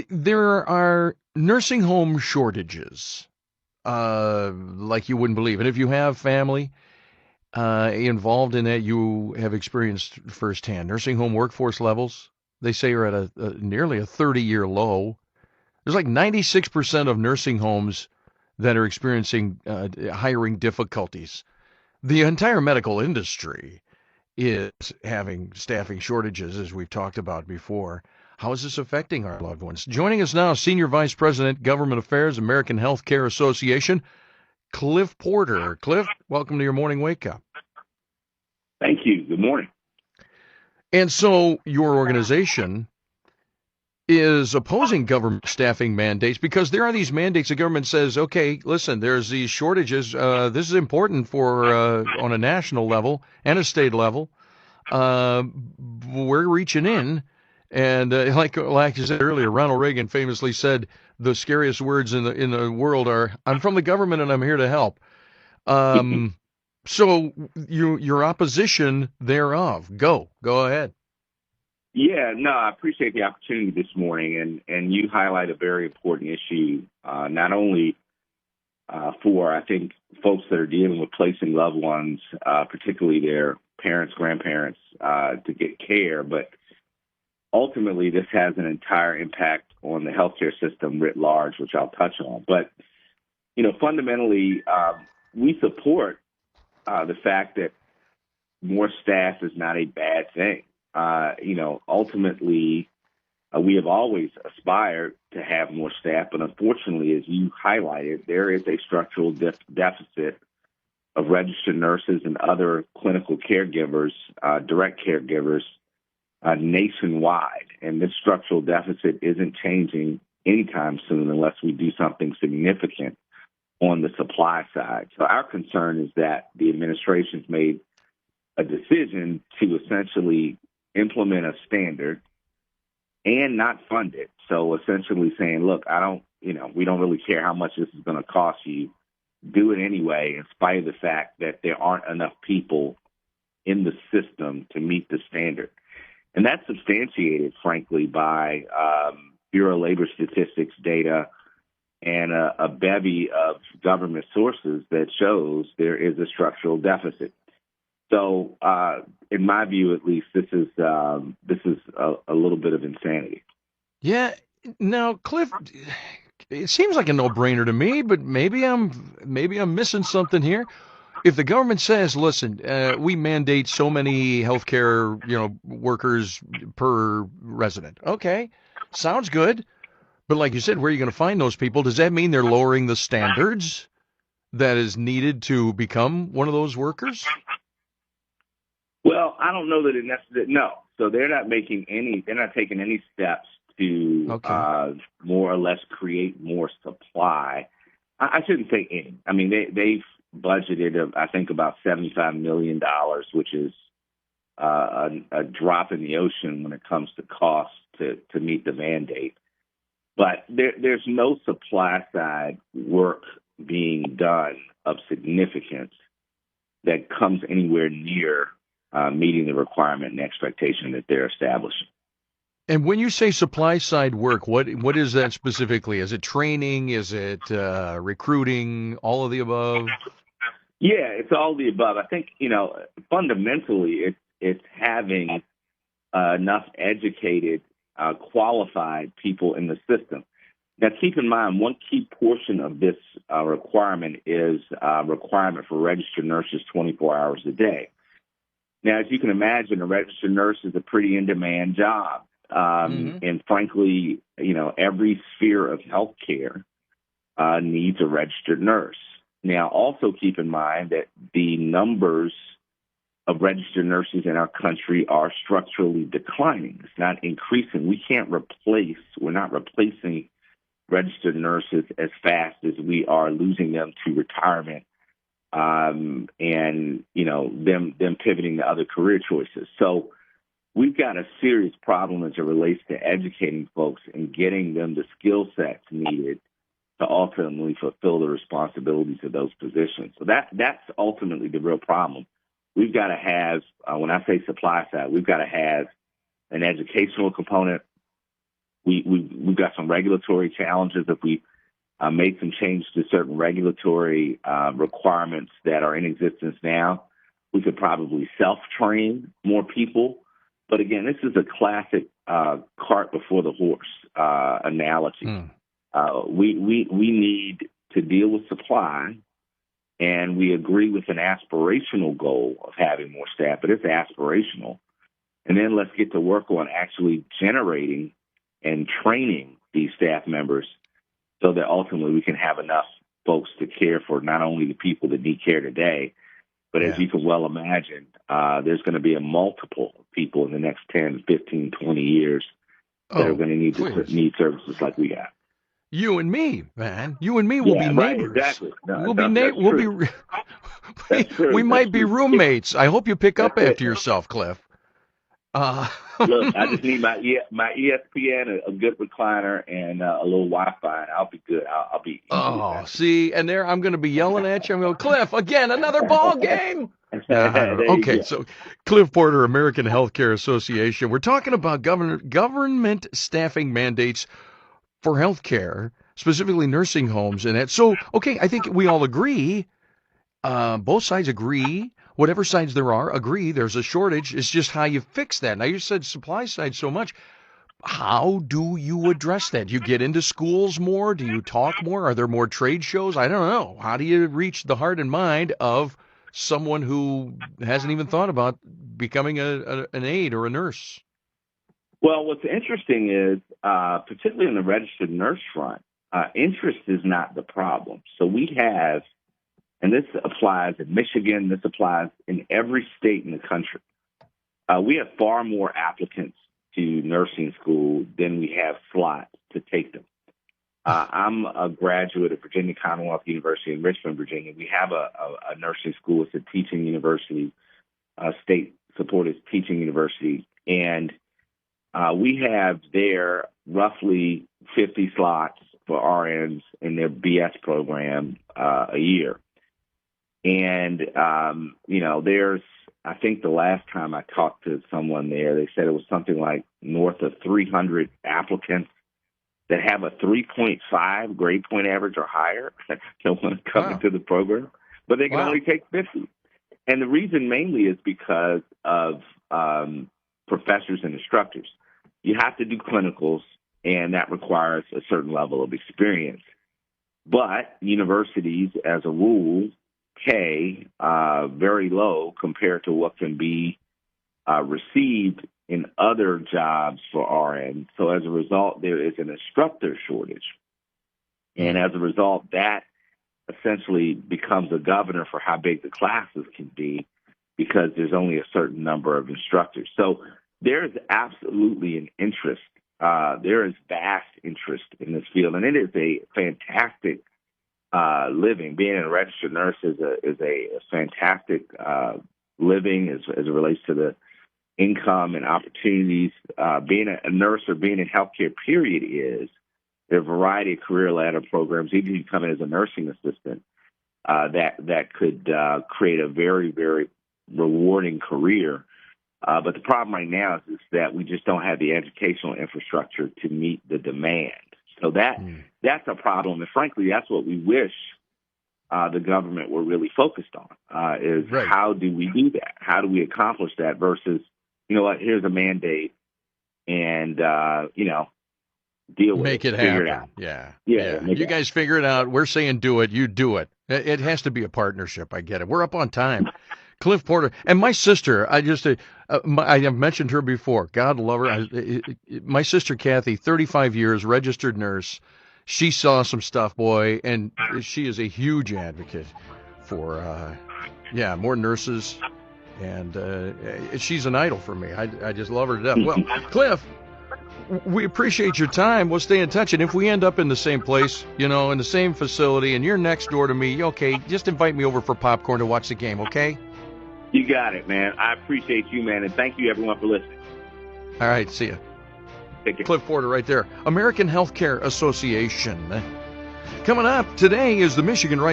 There are nursing home shortages, like you wouldn't believe. And if you have family involved in that, you have experienced firsthand. Nursing home workforce levels, they say, are at nearly a 30-year low. There's like 96% of nursing homes that are experiencing hiring difficulties. The entire medical industry is having staffing shortages, as we've talked about before. How is this affecting our loved ones? Joining us now, Senior Vice President, Government Affairs, American Healthcare Association, Clif Porter. Clif, welcome to your morning wake up. Thank you. Good morning. And so your organization is opposing government staffing mandates because there are these mandates. The government says, okay, listen, there's these shortages. This is important for on a national level and a state level. We're reaching in. And like you said earlier, Ronald Reagan famously said the scariest words in the world are, "I'm from the government and I'm here to help." So your opposition thereof. Go ahead. Yeah, no, I appreciate the opportunity this morning, and you highlight a very important issue, not only for, I think, folks that are dealing with placing loved ones, particularly their parents, grandparents, to get care, but ultimately this has an entire impact on the healthcare system writ large, which I'll touch on. But, fundamentally, we support the fact that more staff is not a bad thing. Ultimately, we have always aspired to have more staff, but unfortunately, as you highlighted, there is a structural deficit of registered nurses and other clinical caregivers, direct caregivers, nationwide. And this structural deficit isn't changing anytime soon unless we do something significant on the supply side. So our concern is that the administration's made a decision to essentially implement a standard and not fund it. So essentially saying, look, we don't really care how much this is going to cost you. Do it anyway, in spite of the fact that there aren't enough people in the system to meet the standard. And that's substantiated, frankly, by Bureau of Labor Statistics data and a bevy of government sources that shows there is a structural deficit. So, in my view, at least, this is a little bit of insanity. Yeah. Now, Clif, it seems like a no-brainer to me, but maybe I'm missing something here. If the government says, "Listen, we mandate so many healthcare, workers per resident," okay, sounds good. But like you said, where are you going to find those people? Does that mean they're lowering the standards that is needed to become one of those workers? Well, I don't know that it necessarily. No, so they're not taking any steps to more or less create more supply. I shouldn't say any. I mean, they've budgeted, I think, about $75 million, which is a drop in the ocean when it comes to cost to meet the mandate. But there's no supply side work being done of significance that comes anywhere near meeting the requirement and expectation that they're establishing. And when you say supply side work, what is that specifically? Is it training? Is it recruiting? All of the above? Yeah, it's all of the above. I think, fundamentally it's having enough educated, qualified people in the system. Now, keep in mind, one key portion of this requirement is requirement for registered nurses 24 hours a day. Now, as you can imagine, a registered nurse is a pretty in-demand job. And frankly, every sphere of healthcare needs a registered nurse. Now, also keep in mind that the numbers of registered nurses in our country are structurally declining. It's not increasing. We're not replacing registered nurses as fast as we are losing them to retirement and, them pivoting to other career choices. So we've got a serious problem as it relates to educating folks and getting them the skill sets needed to ultimately fulfill the responsibilities of those positions. So that's ultimately the real problem. We've got to have, when I say supply side, we've got to have an educational component, We've got some regulatory challenges. If we made some changes to certain regulatory requirements that are in existence now, we could probably self-train more people. But again, this is a classic cart before the horse analogy. We need to deal with supply, and we agree with an aspirational goal of having more staff, but it's aspirational. And then let's get to work on actually generating and training these staff members so that ultimately we can have enough folks to care for not only the people that need care today, but as you can well imagine, there's going to be a multiple of people in the next 10, 15, 20 years that are going to need services like we have. You and me, man. You and me will be neighbors. Exactly. No, we'll be neighbors. We might be roommates. I hope you pick up after yourself, Clif. Look, I just need my ESPN, a good recliner, and a little Wi-Fi, and I'll be good. I'll be. See, and there I'm going to be yelling at you. I'm going, Clif, again, another ball game. Okay, so Clif Porter, American Healthcare Association. We're talking about government staffing mandates for healthcare, specifically nursing homes, and that. So, okay, I think we all agree. Both sides agree. Whatever sides there are, agree there's a shortage. It's just how you fix that. Now, you said supply side so much. How do you address that? Do you get into schools more? Do you talk more? Are there more trade shows? I don't know. How do you reach the heart and mind of someone who hasn't even thought about becoming an aide or a nurse? Well, what's interesting is, particularly in the registered nurse front, interest is not the problem. So we have, and this applies in Michigan, this applies in every state in the country. We have far more applicants to nursing school than we have slots to take them. I'm a graduate of Virginia Commonwealth University in Richmond, Virginia. We have a nursing school. It's a teaching university, state-supported teaching university. And we have there roughly 50 slots for RNs in their BS program a year. And, there's, I think the last time I talked to someone there, they said it was something like north of 300 applicants that have a 3.5 grade point average or higher that want to come into the program, but they can only take 50. And the reason mainly is because of professors and instructors. You have to do clinicals, and that requires a certain level of experience. But universities, as a rule, pay very low compared to what can be received in other jobs for RN. So as a result, there is an instructor shortage. And as a result, that essentially becomes a governor for how big the classes can be because there's only a certain number of instructors. So there's absolutely an interest. There is vast interest in this field, and it is a fantastic living. Being a registered nurse is a fantastic living as it relates to the income and opportunities. Being a nurse or being in healthcare, period, is there are a variety of career ladder programs. Even if you come in as a nursing assistant, that could create a very, very rewarding career. But the problem right now is that we just don't have the educational infrastructure to meet the demand. So that's a problem. And frankly, that's what we wish the government were really focused on, is how do we do that? How do we accomplish that versus, you know what, here's a mandate and, deal with Make it happen. Yeah. You guys figure it out. We're saying do it. You do it. It has to be a partnership. I get it. We're up on time. Clif Porter and my sister. I have mentioned her before. God love her. My sister Kathy, 35 years, registered nurse. She saw some stuff, boy, and she is a huge advocate for more nurses. And she's an idol for me. I just love her to death. Well, Clif, we appreciate your time. We'll stay in touch. And if we end up in the same place, in the same facility, and you're next door to me, okay, just invite me over for popcorn to watch the game, okay? You got it, man. I appreciate you, man. And thank you, everyone, for listening. All right. See ya. Take care. Clif Porter right there. American Healthcare Association. Coming up today is the Michigan Right